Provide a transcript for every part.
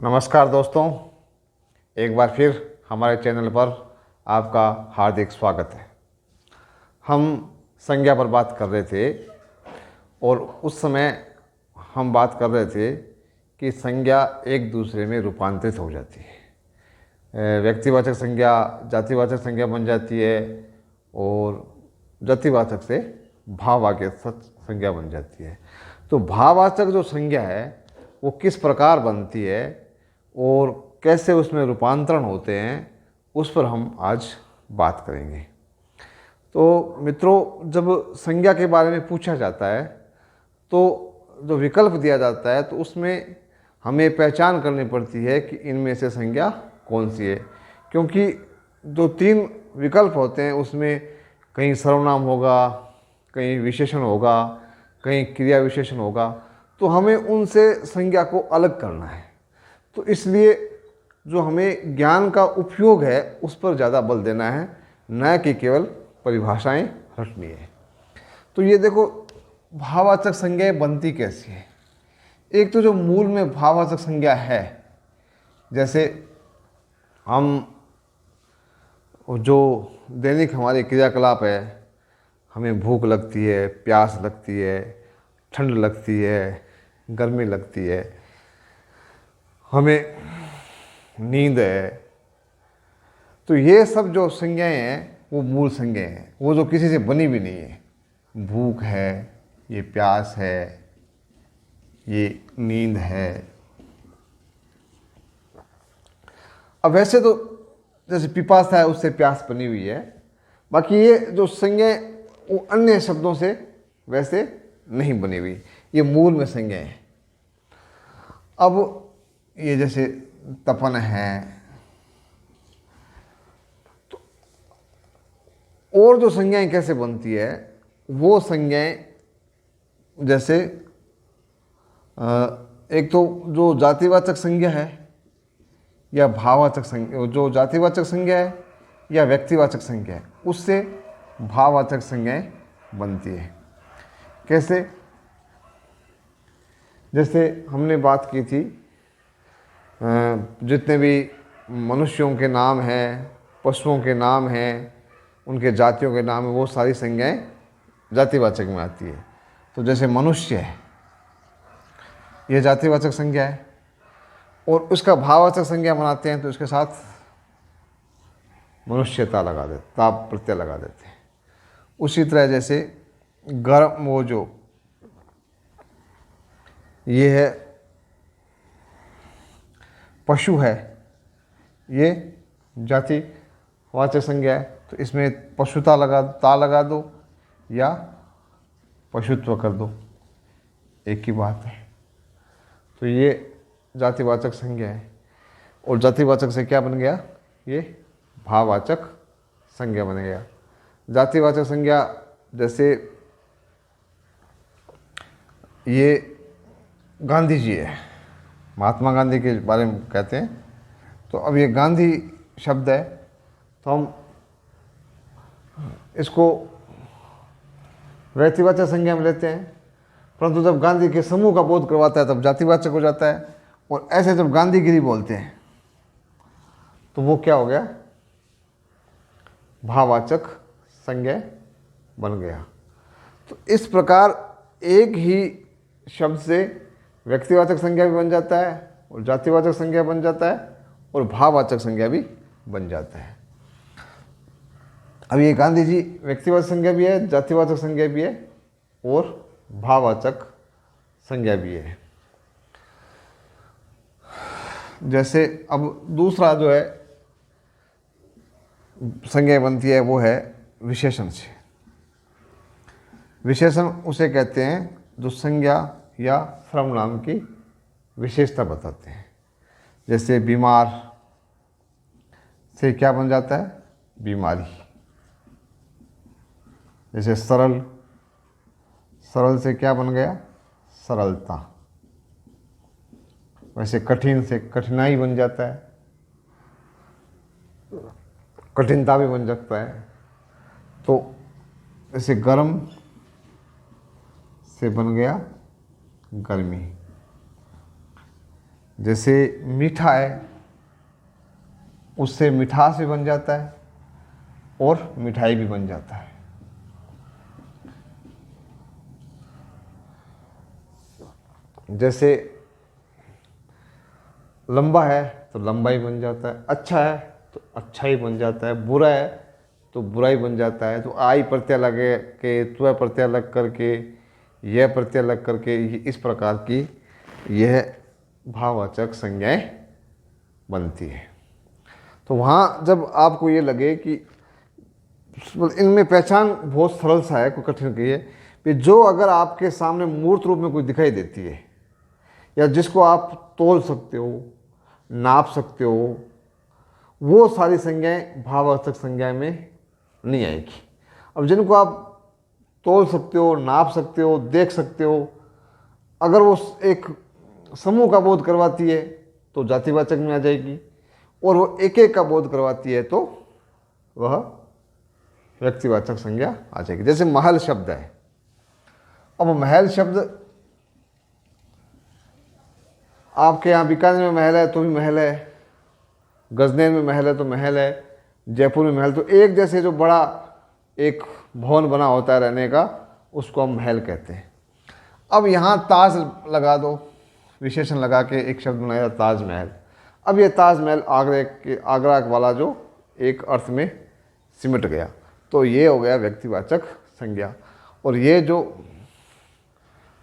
नमस्कार दोस्तों, एक बार फिर हमारे चैनल पर आपका हार्दिक स्वागत है। हम संज्ञा पर बात कर रहे थे और उस समय हम बात कर रहे थे कि संज्ञा एक दूसरे में रूपांतरित हो जाती है। व्यक्तिवाचक संज्ञा जातिवाचक संज्ञा बन जाती है और जातिवाचक से भाववाचक संज्ञा बन जाती है। तो भाववाचक जो संज्ञा है वो किस प्रकार बनती है और कैसे उसमें रूपांतरण होते हैं, उस पर हम आज बात करेंगे। तो मित्रों, जब संज्ञा के बारे में पूछा जाता है तो जो विकल्प दिया जाता है तो उसमें हमें पहचान करनी पड़ती है कि इनमें से संज्ञा कौन सी है, क्योंकि जो 3 विकल्प होते हैं उसमें कहीं सर्वनाम होगा, कहीं विशेषण होगा, कहीं क्रिया विशेषण होगा, तो हमें उनसे संज्ञा को अलग करना है। तो इसलिए जो हमें ज्ञान का उपयोग है उस पर ज़्यादा बल देना है, न कि केवल परिभाषाएं रटनी है। तो ये देखो, भाववाचक संज्ञाएं बनती कैसी है। एक तो जो मूल में भाववाचक संज्ञा है, जैसे हम जो दैनिक हमारे क्रियाकलाप है, हमें भूख लगती है, प्यास लगती है, ठंड लगती है, गर्मी लगती है, हमें नींद है, तो ये सब जो संज्ञाएं हैं वो मूल संज्ञाएं हैं, वो जो किसी से बनी भी नहीं है। भूख है, ये प्यास है, ये नींद है। अब वैसे तो जैसे पिपासा है उससे प्यास बनी हुई है, बाकी ये जो संज्ञाएं वो अन्य शब्दों से वैसे नहीं बनी हुई, ये मूल में संज्ञाएं हैं। अब ये जैसे तपन है, तो और जो संज्ञाएं कैसे बनती है, वो संज्ञाएं जैसे एक तो जो जातिवाचक संज्ञा है या भाववाचक संज्ञा, जो जातिवाचक संज्ञा है या व्यक्तिवाचक संज्ञा है, उससे भाववाचक संज्ञाएं बनती है। कैसे? जैसे हमने बात की थी, जितने भी मनुष्यों के नाम हैं, पशुओं के नाम हैं, उनके जातियों के नाम हैं, वो सारी संज्ञाएं जातिवाचक में आती है। तो जैसे मनुष्य है, ये जातिवाचक संज्ञा है, और उसका भाववाचक संज्ञा बनाते हैं तो इसके साथ मनुष्यता लगा देते, ताप प्रत्यय लगा देते हैं। उसी तरह जैसे गर्म, वो जो ये है पशु है, ये जातिवाचक संज्ञा है, तो इसमें पशुता लगा दो या पशुत्व कर दो, एक ही बात है। तो ये जातिवाचक संज्ञा है, और जातिवाचक से क्या बन गया? ये भाववाचक संज्ञा बन गया। जातिवाचक संज्ञा जैसे ये गांधी जी है, महात्मा गांधी के बारे में कहते हैं। तो अब ये गांधी शब्द है, तो हम इसको व्यक्तिवाचक संज्ञा में लेते हैं, परंतु जब गांधी के समूह का बोध करवाता है तब जातिवाचक हो जाता है। और ऐसे जब गांधीगिरी बोलते हैं तो वो क्या हो गया? भाववाचक संज्ञा बन गया। तो इस प्रकार एक ही शब्द से व्यक्तिवाचक संज्ञा भी बन जाता है और जातिवाचक संज्ञा बन जाता है और भाववाचक संज्ञा भी बन जाता है। अब ये गांधी जी व्यक्तिवाचक संज्ञा भी है, जातिवाचक संज्ञा भी है और भाववाचक संज्ञा भी है। जैसे अब दूसरा जो है संज्ञा बनती है वो है विशेषण से। विशेषण उसे कहते हैं जो संज्ञा या सर्वनाम की विशेषता बताते हैं। जैसे बीमार से क्या बन जाता है? बीमारी। जैसे सरल, सरल से क्या बन गया? सरलता। वैसे कठिन से कठिनाई बन जाता है, कठिनता भी बन सकता है। तो जैसे गर्म से बन गया गर्मी। जैसे मीठा है, उससे मिठास भी बन जाता है और मिठाई भी बन जाता है। जैसे लंबा है तो लंबा ही बन जाता है, अच्छा है तो अच्छा ही बन जाता है, बुरा है तो बुरा ही बन जाता है। तो आई प्रत्यय लगे के, त्व प्रत्यय लग करके, यह प्रत्यय लग करके, इस प्रकार की यह भाववाचक संज्ञाएं बनती है। तो वहाँ जब आपको ये लगे कि इनमें पहचान बहुत सरल सा है, कोई कठिन की है कि जो अगर आपके सामने मूर्त रूप में कोई दिखाई देती है या जिसको आप तोल सकते हो, नाप सकते हो, वो सारी संज्ञाएं भाववाचक संज्ञा में नहीं आएगी। अब जिनको आप तोल सकते हो, नाप सकते हो, देख सकते हो, अगर वो एक समूह का बोध करवाती है तो जातिवाचक में आ जाएगी, और वो एक एक का बोध करवाती है तो वह व्यक्तिवाचक संज्ञा आ जाएगी। जैसे महल शब्द है, अब महल शब्द आपके यहाँ बीकानेर में महल है तो भी महल है, गजनेर में महल है तो महल है, जयपुर में महल, तो एक जैसे जो बड़ा एक भवन बना होता है रहने का, उसको हम महल कहते हैं। अब यहाँ ताज लगा दो, विशेषण लगा के एक शब्द बनाया ताजमहल। अब ये ताजमहल आगरा वाला जो एक अर्थ में सिमट गया, तो ये हो गया व्यक्तिवाचक संज्ञा। और ये जो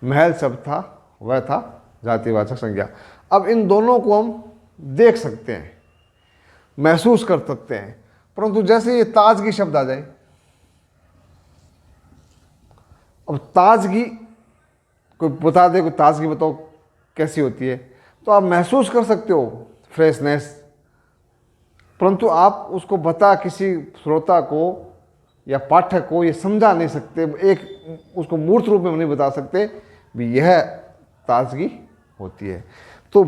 महल शब्द था वह था जातिवाचक संज्ञा। अब इन दोनों को हम देख सकते हैं, महसूस कर सकते हैं, परंतु जैसे ये ताजगी शब्द आ जाए, अब ताजगी कोई बता दे, कोई ताजगी बताओ कैसी होती है, तो आप महसूस कर सकते हो फ्रेशनेस, परंतु आप उसको बता किसी श्रोता को या पाठक को ये समझा नहीं सकते, एक उसको मूर्त रूप में नहीं बता सकते भी यह ताजगी होती है। तो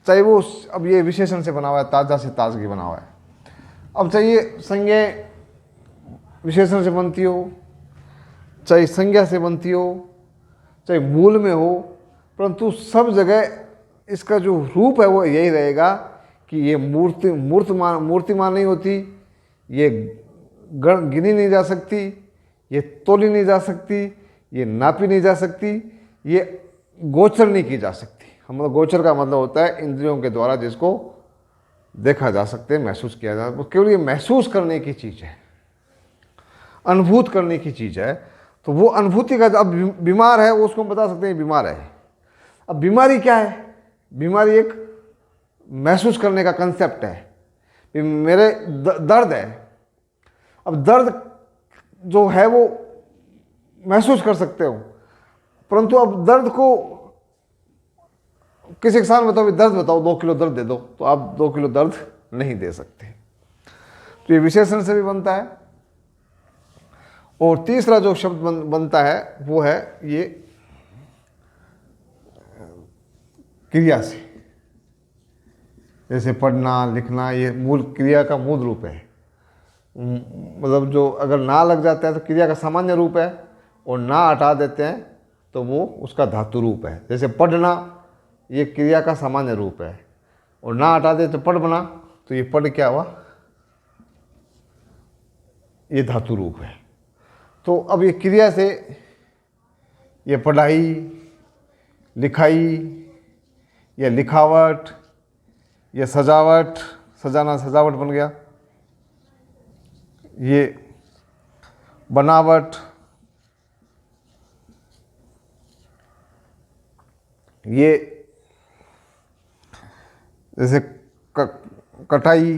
चाहे वो अब ये विशेषण से बना हुआ है, ताजा से ताजगी बना हुआ है, अब चाहिए संज्ञा विशेषण से बनती हो, चाहे संज्ञा से बनती हो, चाहे मूल में हो, परंतु सब जगह इसका जो रूप है वो यही रहेगा कि ये मूर्तिमान नहीं होती, ये गिनी नहीं जा सकती, ये तोली नहीं जा सकती, ये नापी नहीं जा सकती, ये गोचर नहीं की जा सकती। हम लोग गोचर का मतलब होता है इंद्रियों के द्वारा जिसको देखा जा सकते हैं, महसूस किया जा सकता है, केवल ये महसूस करने की चीज़ है, अनुभूत करने की चीज़ है। तो वो अनुभूति का, अब बीमार है वो उसको हम बता सकते हैं बीमार है। अब बीमारी क्या है? बीमारी एक महसूस करने का कंसेप्ट है। मेरे दर्द है, अब दर्द जो है वो महसूस कर सकते हो, परंतु अब दर्द को किसी के साथ बताओ, दर्द बताओ 2 किलो दर्द दे दो, तो आप 2 किलो दर्द नहीं दे सकते। तो ये विशेषण से भी बनता है। और तीसरा जो शब्द बनता है वो है ये क्रिया से, जैसे पढ़ना लिखना, ये मूल क्रिया का मूल रूप है। मतलब जो अगर ना लग जाता है तो क्रिया का सामान्य रूप है, और ना हटा देते हैं तो वो उसका धातु रूप है। जैसे पढ़ना ये क्रिया का सामान्य रूप है, और ना हटा दे तो पढ़ बना, तो ये पढ़ क्या हुआ, ये धातु रूप है। तो अब ये क्रिया से ये पढ़ाई, लिखाई, या लिखावट, या सजावट, सजाना सजावट बन गया, ये बनावट, ये जैसे कटाई,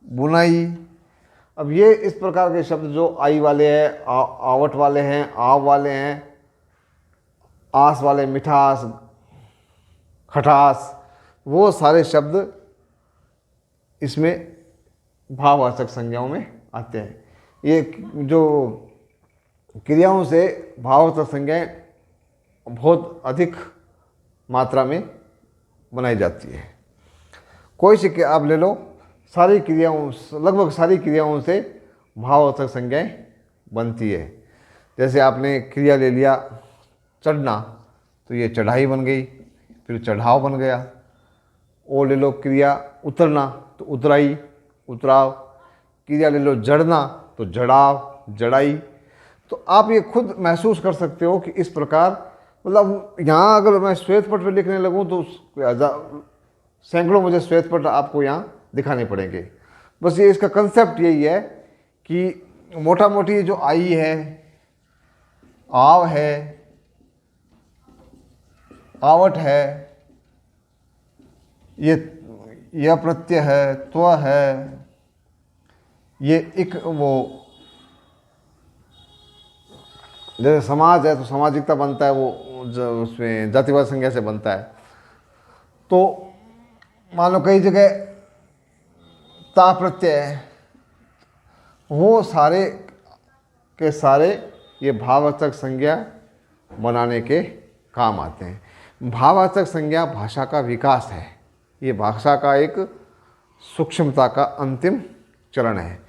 बुनाई। अब ये इस प्रकार के शब्द जो आई वाले हैं, आवट वाले हैं, आव वाले हैं, आस वाले, मिठास, खटास, वो सारे शब्द इसमें भाववाचक संज्ञाओं में आते हैं। ये जो क्रियाओं से भाववाचक संज्ञाएं बहुत अधिक मात्रा में बनाई जाती है। कोई सी आप ले लो, सारी क्रियाओं, लगभग सारी क्रियाओं से भाववाचक संज्ञाएं बनती है। जैसे आपने क्रिया ले लिया चढ़ना, तो ये चढ़ाई बन गई, फिर चढ़ाव बन गया, और ले लो क्रिया उतरना तो उतराई, उतराव। क्रिया ले लो जड़ना तो जड़ाव, जड़ाई। तो आप ये खुद महसूस कर सकते हो कि इस प्रकार, मतलब यहाँ अगर मैं श्वेत पट पर लिखने लगूँ तो सैकड़ों मुझे श्वेत पट आपको यहाँ दिखाने पड़ेंगे। बस ये इसका कंसेप्ट यही है कि मोटा मोटी जो आई है, आव है, आवट है, ये यह प्रत्यय है, त्व है, ये एक वो जैसे समाज है तो सामाजिकता बनता है, वो जो उसमें जातिवाद संज्ञा से बनता है। तो मान लो कई जगह ता प्रत्यय है, वो सारे के सारे ये भाववाचक संज्ञा बनाने के काम आते हैं। भाववाचक संज्ञा भाषा का विकास है, ये भाषा का एक सूक्ष्मता का अंतिम चरण है।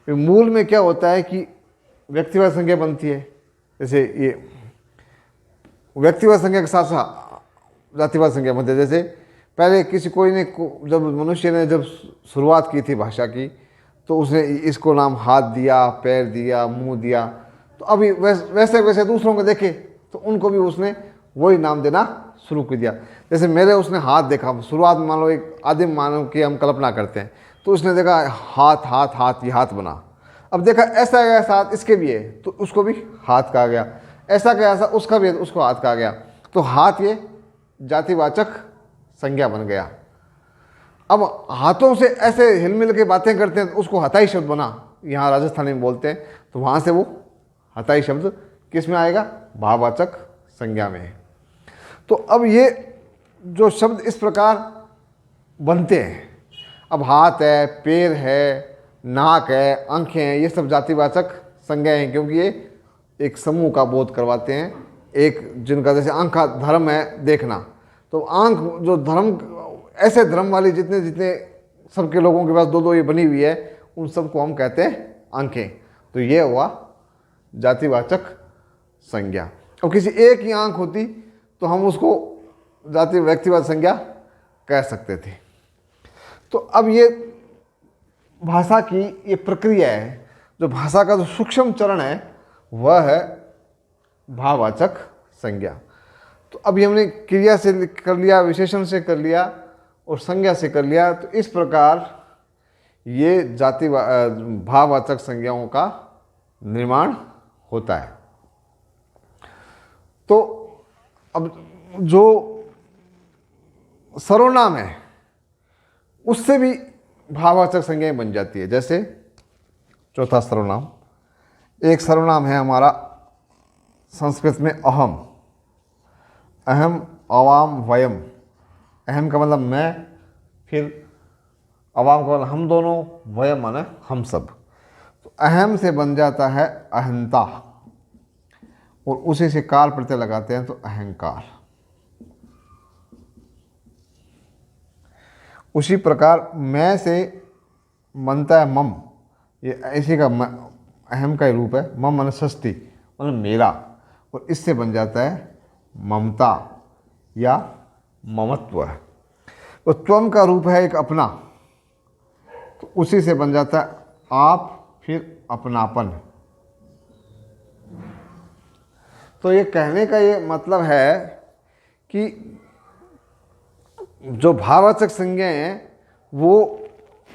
मूल में क्या होता है कि व्यक्तिवाद संज्ञा बनती है, जैसे ये व्यक्तिवाद संज्ञा के साथ साथ जातिवाद संज्ञा बनती है। जैसे पहले किसी कोई ने जब मनुष्य ने जब शुरुआत की थी भाषा की, तो उसने इसको नाम हाथ दिया, पैर दिया, मुंह दिया। तो अभी वैसे वैसे दूसरों को देखे तो उनको भी उसने वही नाम देना शुरू कर दिया। जैसे मेरे उसने हाथ देखा, शुरुआत में मान लो एक आदिम मानव की हम कल्पना करते हैं, तो उसने देखा हाथ हाथ हाथ, ये हाथ बना। अब देखा ऐसा ऐसा हाथ इसके भी है तो उसको भी हाथ कहा गया, ऐसा क्या ऐसा उसका भी है तो उसको हाथ कहा गया। तो हाथ ये जातिवाचक संज्ञा बन गया। अब हाथों से ऐसे हिलमिल के बातें करते हैं तो उसको हथाई शब्द बना, यहाँ राजस्थानी में बोलते हैं, तो वहाँ से वो हथाई शब्द किस में आएगा? भाववाचक संज्ञा में। तो अब ये जो शब्द इस प्रकार बनते हैं, अब हाथ है, पैर है, नाक है, आंखें हैं, ये सब जातिवाचक संज्ञाएं हैं, क्योंकि ये एक समूह का बोध करवाते हैं। एक जिनका जैसे आंख का धर्म है देखना, तो आंख जो धर्म, ऐसे धर्म वाली जितने जितने सबके लोगों के पास दो दो ये बनी हुई है, उन सबको हम कहते हैं आंखें। तो ये हुआ जातिवाचक संज्ञा। और किसी एक ही आंख होती तो हम उसको जाति व्यक्तिवाद संज्ञा कह सकते थे। तो अब ये भाषा की ये प्रक्रिया है, जो भाषा का जो सूक्ष्म चरण है वह है भाववाचक संज्ञा। तो अभी हमने क्रिया से कर लिया, विशेषण से कर लिया और संज्ञा से कर लिया। तो इस प्रकार ये भाववाचक संज्ञाओं का निर्माण होता है। तो अब जो सर्वनाम है उससे भी भाववाचक संज्ञाएं बन जाती है। जैसे चौथा सर्वनाम, एक सर्वनाम है हमारा संस्कृत में अहम। अहम, अवाम, वयम। अहम का मतलब मैं, फिर अवाम का मतलब हम दोनों, वयम माने हम सब। तो अहम से बन जाता है अहंता, और उसी से कार प्रत्यय लगाते हैं तो अहंकार। उसी प्रकार मैं से बनता है मम, ये ऐसे का अहम का ही रूप है। मम माने सस्ती, मतलब मेरा, और इससे बन जाता है ममता या ममत्व। तो त्वम का रूप है एक अपना, तो उसी से बन जाता है आप, फिर अपनापन। तो ये कहने का ये मतलब है कि जो भाववाचक संज्ञाएं हैं वो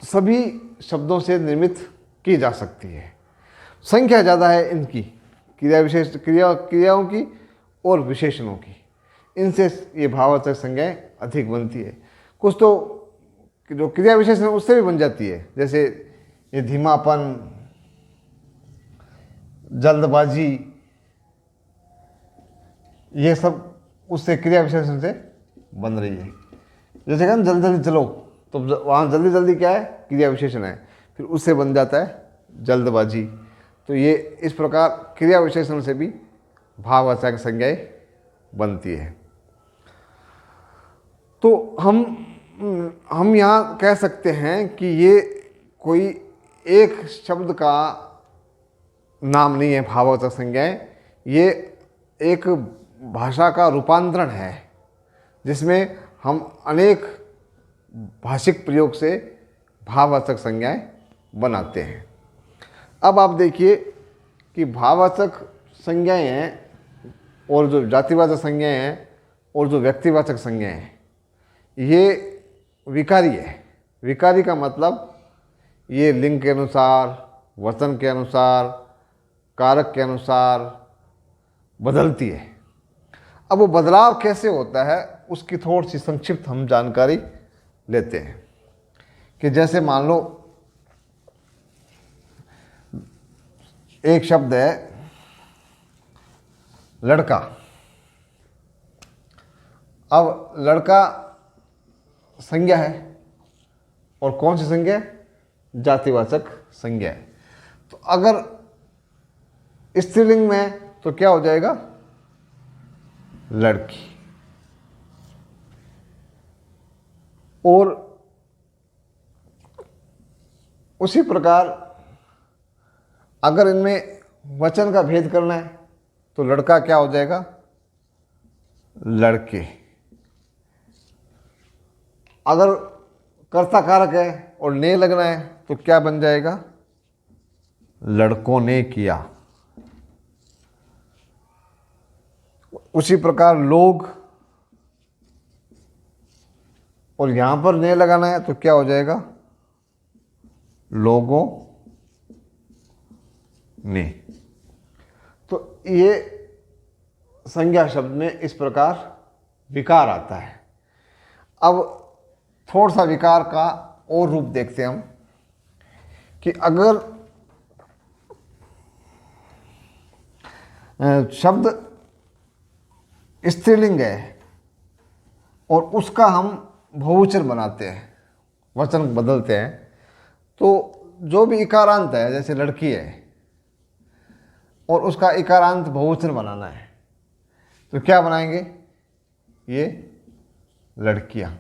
सभी शब्दों से निर्मित की जा सकती है। संख्या ज़्यादा है इनकी, क्रियाओं की और विशेषणों की, इनसे ये भाववाचक संज्ञाएं अधिक बनती है। कुछ तो जो क्रिया विशेषण उससे भी बन जाती है, जैसे ये धीमापन, जल्दबाजी, ये सब उससे क्रिया विशेषण से बन रही है। जैसे कहना जल्दी जल्दी चलो, तो वहाँ जल्दी जल्दी क्या है? क्रिया विशेषण है, फिर उससे बन जाता है जल्दबाजी। तो ये इस प्रकार क्रिया विशेषण से भी भाववाचक संज्ञाएं बनती है। तो हम यहाँ कह सकते हैं कि ये कोई एक शब्द का नाम नहीं है भाववाचक संज्ञाएं, ये एक भाषा का रूपांतरण है, जिसमें हम अनेक भाषिक प्रयोग से भाववाचक संज्ञाएं बनाते हैं। अब आप देखिए कि भाववाचक संज्ञाएं हैं और जो जातिवाचक संज्ञाएं हैं और जो व्यक्तिवाचक संज्ञाएं हैं, ये विकारी है। विकारी का मतलब ये लिंग के अनुसार, वचन के अनुसार, कारक के अनुसार बदलती है। अब वो बदलाव कैसे होता है उसकी थोड़ी सी संक्षिप्त हम जानकारी लेते हैं कि जैसे मान लो एक शब्द है लड़का। अब लड़का संज्ञा है और कौन सी संज्ञा है? जातिवाचक संज्ञा है। तो अगर स्त्रीलिंग में तो क्या हो जाएगा? लड़की। और उसी प्रकार अगर इनमें वचन का भेद करना है तो लड़का क्या हो जाएगा? लड़के। अगर कर्ता कारक है और ने लगना है तो क्या बन जाएगा? लड़कों ने किया। उसी प्रकार लोग, और यहां पर ने लगाना है तो क्या हो जाएगा? लोगों ने। तो ये संज्ञा शब्द में इस प्रकार विकार आता है। अब थोड़ा सा विकार का और रूप देखते हैं हम कि अगर शब्द स्त्रीलिंग है और उसका हम बहुवचन बनाते हैं, वचन बदलते हैं, तो जो भी इकारांत है, जैसे लड़की है और उसका इकारांत बहुवचन बनाना है तो क्या बनाएंगे? ये लड़कियां।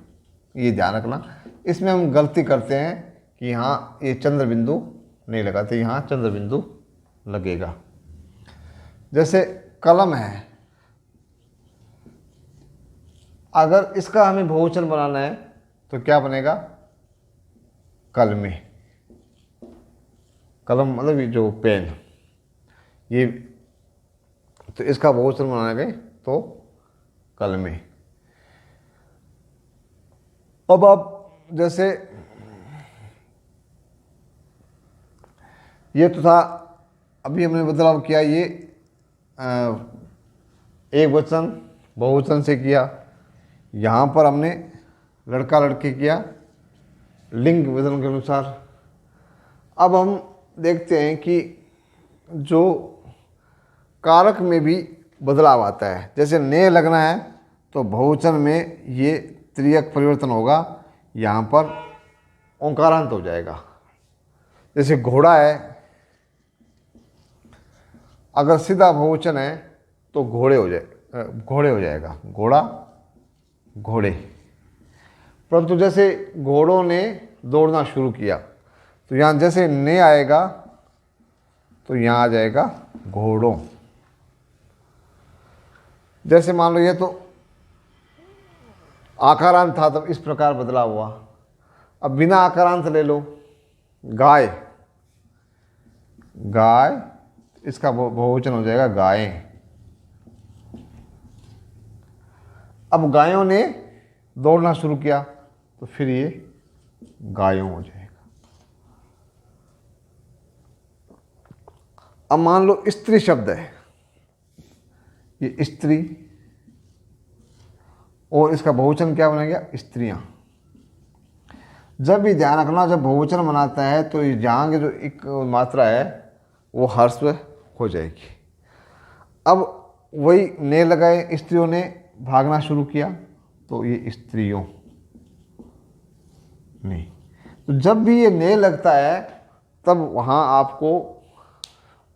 ये ध्यान रखना। इसमें हम गलती करते हैं कि यहाँ ये चंद्र बिंदु नहीं लगाते, यहाँ चंद्र बिंदु लगेगा। जैसे कलम है, अगर इसका हमें बहुवचन बनाना है तो क्या बनेगा? कलमे। कलम मतलब ये जो पेन, ये तो इसका बहुवचन बनाना गए तो कलमे। अब आप जैसे ये तो था, अभी हमने बदलाव किया, ये एक वचन बहुवचन से किया। यहाँ पर हमने लड़का लड़की किया लिंग वचन के अनुसार। अब हम देखते हैं कि जो कारक में भी बदलाव आता है। जैसे ने लगना है तो बहुवचन में ये त्रियक परिवर्तन होगा, यहाँ पर ओंकारांत हो जाएगा। जैसे घोड़ा है, अगर सीधा बहुवचन है तो घोड़े हो जाएगा, घोड़ा घोड़े। परंतु जैसे घोड़ों ने दौड़ना शुरू किया तो यहाँ जैसे ने आएगा तो यहाँ आ जाएगा घोड़ों। जैसे मान लो ये तो आकारांत था तब इस प्रकार बदलाव हुआ। अब बिना आकारांत ले लो, गाय, गाय, इसका बहुवचन हो जाएगा गायें। अब गायों ने दौड़ना शुरू किया तो फिर ये गायों हो जाएगा। अब मान लो स्त्री शब्द है, ये स्त्री, और इसका बहुवचन क्या बनेगा? स्त्रियां। जब भी ध्यान रखना, जब बहुवचन बनाता है तो यहाँ की जो एक मात्रा है वो ह्रस्व हो जाएगी। अब वही ने लगाए, स्त्रियों ने भागना शुरू किया तो ये स्त्रियों ने। तो जब भी ये ने लगता है तब वहाँ आपको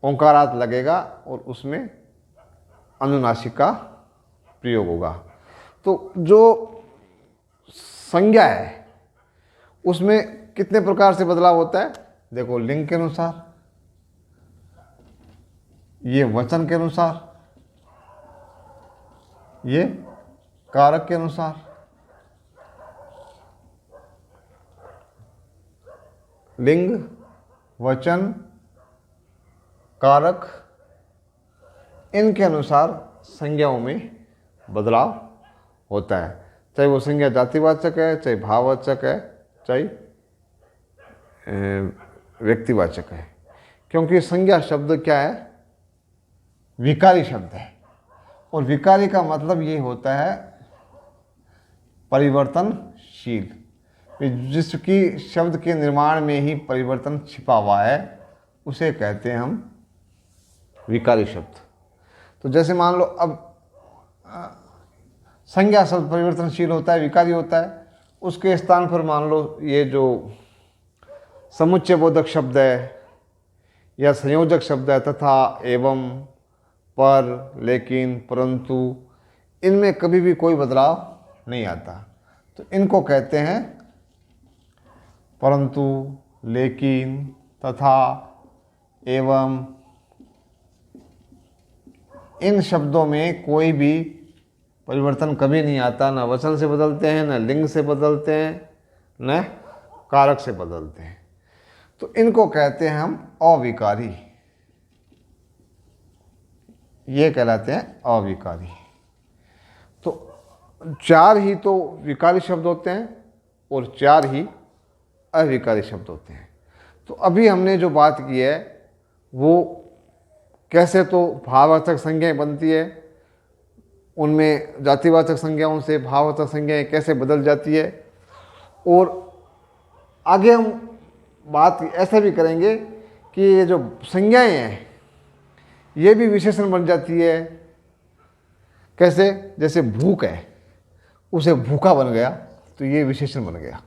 ओंकारात लगेगा और उसमें अनुनासिक का प्रयोग होगा। तो जो संज्ञा है उसमें कितने प्रकार से बदलाव होता है? देखो, लिंग के अनुसार, ये वचन के अनुसार, ये कारक के अनुसार, लिंग, वचन, कारक, इनके अनुसार संज्ञाओं में बदलाव होता है। चाहे वो संज्ञा जातिवाचक है, चाहे भाववाचक है, चाहे व्यक्तिवाचक है। क्योंकि संज्ञा शब्द क्या है? विकारी शब्द है, और विकारी का मतलब ये होता है परिवर्तनशील। जिसकी शब्द के निर्माण में ही परिवर्तन छिपा हुआ है उसे कहते हैं हम विकारी शब्द। तो जैसे मान लो अब संज्ञा शब्द परिवर्तनशील होता है, विकारी होता है, उसके स्थान पर मान लो ये जो समुच्चय बोधक शब्द है या संयोजक शब्द है, तथा, एवं, पर, लेकिन, परंतु, इनमें कभी भी कोई बदलाव नहीं आता। तो इनको कहते हैं परंतु, लेकिन, तथा, एवं। इन शब्दों में कोई भी परिवर्तन कभी नहीं आता, न वचन से बदलते हैं, न लिंग से बदलते हैं, न कारक से बदलते हैं। तो इनको कहते हैं हम अविकारी। ये कहलाते हैं अविकारी। तो 4 ही तो विकारी शब्द होते हैं और 4 ही अविकारी शब्द होते हैं। तो अभी हमने जो बात की है वो कैसे तो भाववाचक संज्ञाएं बनती है, उनमें जातिवाचक संज्ञाओं से भाववाचक संज्ञाएं कैसे बदल जाती है, और आगे हम बात ऐसा भी करेंगे कि ये जो संज्ञाएं हैं ये भी विशेषण बन जाती है। कैसे? जैसे भूख है, उसे भूखा बन गया तो ये विशेषण बन गया।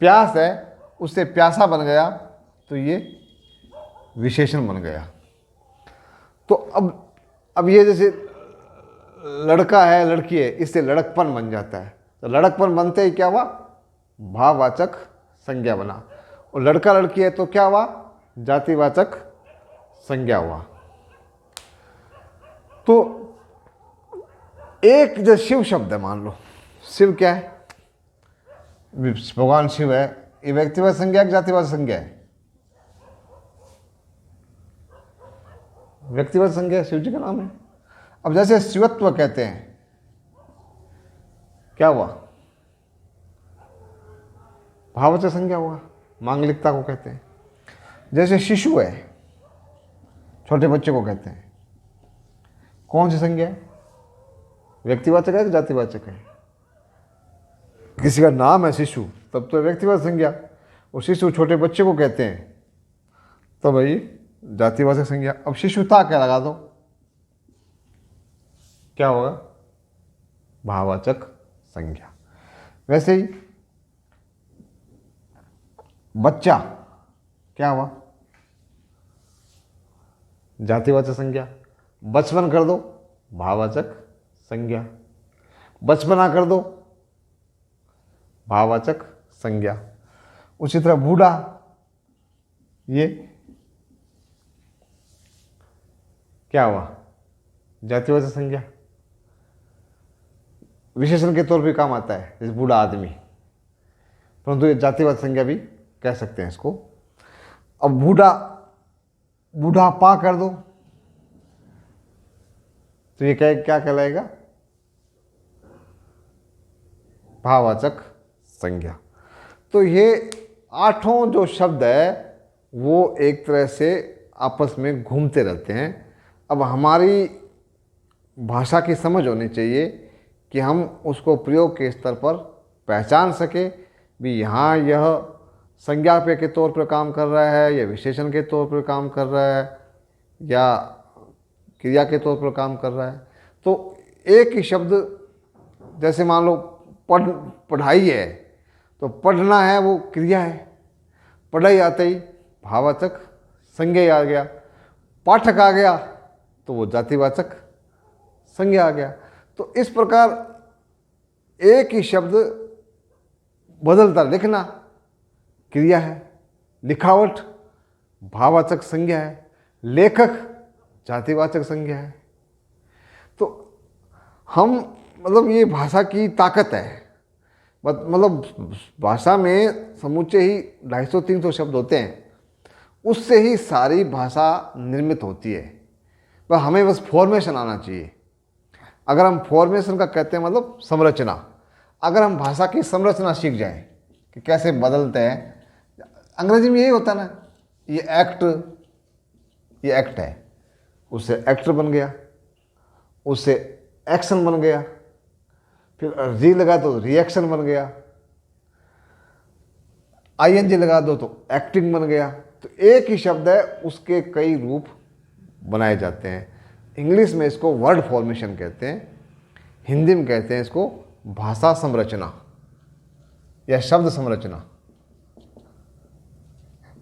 प्यास है, उससे प्यासा बन गया तो ये विशेषण बन गया। तो अब ये जैसे लड़का है, लड़की है, इससे लड़कपन बन जाता है। तो लड़कपन बनते ही क्या हुआ? भाववाचक संज्ञा बना। और लड़का लड़की है तो क्या हुआ? जातिवाचक संज्ञा हुआ। तो एक जो शिव शब्द है, मान लो शिव क्या है? भगवान शिव है, ये व्यक्तिवाचक संज्ञा है, जातिवाचक संज्ञा है? व्यक्तिवाचक संज्ञा है, शिव जी का नाम है। अब जैसे शिवत्व कहते हैं, क्या हुआ? भाववाचक संज्ञा हुआ, मांगलिकता को कहते हैं। जैसे शिशु है, छोटे बच्चे को कहते हैं, कौन सी संज्ञा है? व्यक्तिवाचक है कि जातिवाचक है? किसी का नाम है शिशु तब तो व्यक्तिवाचक संज्ञा, और शिशु छोटे बच्चे को कहते हैं तो भाई जातिवाचक संज्ञा। अब शिशुता क्या लगा दो, क्या होगा? भाववाचक संज्ञा। वैसे ही बच्चा क्या हुआ? जातिवाचक संज्ञा। बचपन कर दो, भाववाचक संज्ञा। बचपना कर दो, भाववाचक संज्ञा। उसी तरह बूढ़ा, ये क्या हुआ? जातिवाचक संज्ञा। विशेषण के तौर पे काम आता है, जैसे बूढ़ा आदमी, परंतु ये जातिवाचक संज्ञा भी कह सकते हैं इसको। अब बूढ़ापा कर दो तो ये क्या कहलाएगा? भाववाचक संज्ञा। तो ये 8 जो शब्द है वो एक तरह से आपस में घूमते रहते हैं। अब हमारी भाषा की समझ होनी चाहिए कि हम उसको प्रयोग के स्तर पर पहचान सके भी, यहाँ यह संज्ञा पे के तौर पर काम कर रहा है या विशेषण के तौर पर काम कर रहा है या क्रिया के तौर पर काम कर रहा है। तो एक ही शब्द, जैसे मान लो पढ़ाई है तो पढ़ना है वो क्रिया है, पढ़ाई आते ही भाववाचक संज्ञा आ गया। पाठक आ गया तो वो जातिवाचक संज्ञा आ गया। तो इस प्रकार एक ही शब्द बदलता, लिखना क्रिया है, लिखावट भाववाचक संज्ञा है, लेखक जातिवाचक संज्ञा है। तो हम मतलब ये भाषा की ताकत है मतलब भाषा में समूचे ही 250-300 शब्द होते हैं, उससे ही सारी भाषा निर्मित होती है। पर हमें बस फॉर्मेशन आना चाहिए। अगर हम फॉर्मेशन का कहते हैं मतलब संरचना, अगर हम भाषा की संरचना सीख जाएं कि कैसे बदलते हैं, अंग्रेजी में यही होता है ना, ये एक्ट है, उससे एक्टर बन गया, उससे एक्शन बन गया, फिर री लगा तो रिएक्शन बन गया, आईएनजी लगा दो तो एक्टिंग बन गया। तो एक ही शब्द है, उसके कई रूप बनाए जाते हैं। इंग्लिश में इसको वर्ड फॉर्मेशन कहते हैं, हिंदी में कहते हैं इसको भाषा संरचना या शब्द संरचना।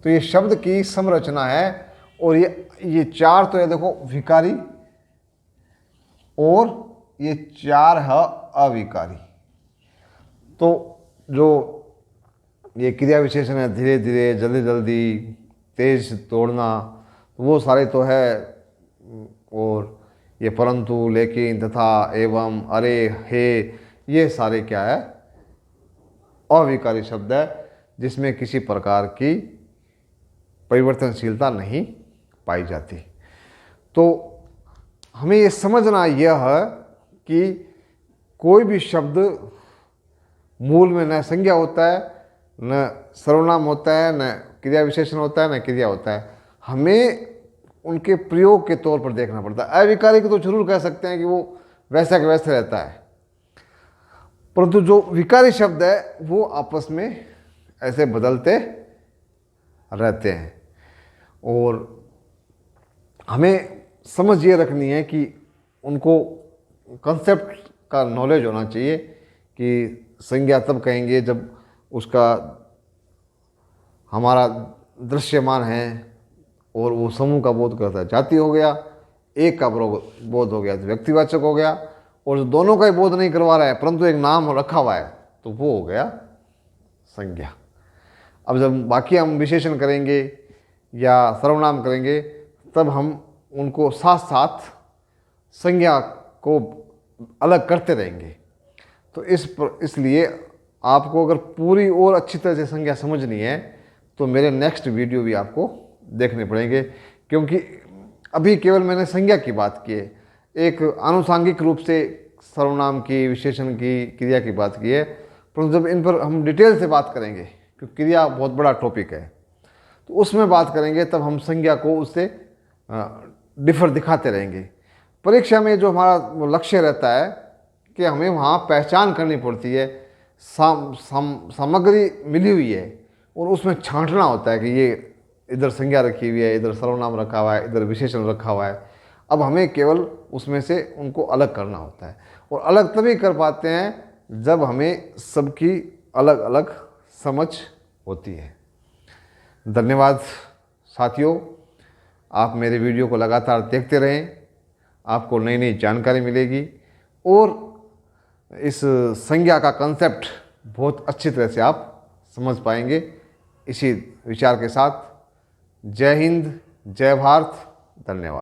तो ये शब्द की संरचना है। और ये चार तो है, देखो, विकारी, और ये चार है अविकारी। तो जो ये क्रिया विशेषण है, धीरे धीरे, जल्दी जल्दी, तेज तोड़ना, वो सारे तो है। और ये परंतु, लेकिन, तथा, एवं, अरे, हे, ये सारे क्या है, अविकारी शब्द है, जिसमें किसी प्रकार की परिवर्तनशीलता नहीं पाई जाती। तो हमें ये समझना यह है कि कोई भी शब्द मूल में न संज्ञा होता है, न सर्वनाम होता है, न क्रिया विशेषण होता है, न क्रिया होता है। हमें उनके प्रयोग के तौर पर देखना पड़ता है। अविकारी को तो जरूर कह सकते हैं कि वो वैसा के वैसे रहता है, परंतु जो विकारी शब्द है वो आपस में ऐसे बदलते रहते हैं। और हमें समझ ये रखनी है कि उनको कंसेप्ट का नॉलेज होना चाहिए कि संज्ञा तब कहेंगे जब उसका हमारा दृश्यमान है और वो समूह का बोध करता है। जाति हो गया, एक का बोध हो गया तो व्यक्तिवाचक हो गया, और जो दोनों का ही बोध नहीं करवा रहा है परंतु एक नाम रखा हुआ है तो वो हो गया संज्ञा। अब जब बाकी हम विशेषण करेंगे या सर्वनाम करेंगे तब हम उनको साथ साथ संज्ञा को अलग करते रहेंगे। तो इसलिए आपको अगर पूरी और अच्छी तरह से संज्ञा समझनी है तो मेरे नेक्स्ट वीडियो भी आपको देखने पड़ेंगे, क्योंकि अभी केवल मैंने संज्ञा की बात की है, एक आनुषांगिक रूप से सर्वनाम की, विशेषण की, क्रिया की बात की है। परंतु जब इन पर हम डिटेल से बात करेंगे, क्योंकि क्रिया बहुत बड़ा टॉपिक है, तो उसमें बात करेंगे तब हम संज्ञा को उससे डिफर दिखाते रहेंगे। परीक्षा में जो हमारा लक्ष्य रहता है कि हमें वहाँ पहचान करनी पड़ती है, सामग्री मिली हुई है और उसमें छांटना होता है कि ये इधर संज्ञा रखी हुई है, इधर सर्वनाम रखा हुआ है, इधर विशेषण रखा हुआ है। अब हमें केवल उसमें से उनको अलग करना होता है, और अलग तभी कर पाते हैं जब हमें सबकी अलग अलग समझ होती है। धन्यवाद साथियों, आप मेरे वीडियो को लगातार देखते रहें, आपको नई नई जानकारी मिलेगी और इस संज्ञा का कंसेप्ट बहुत अच्छी तरह से आप समझ पाएंगे। इसी विचार के साथ जय हिंद, जय भारत, धन्यवाद।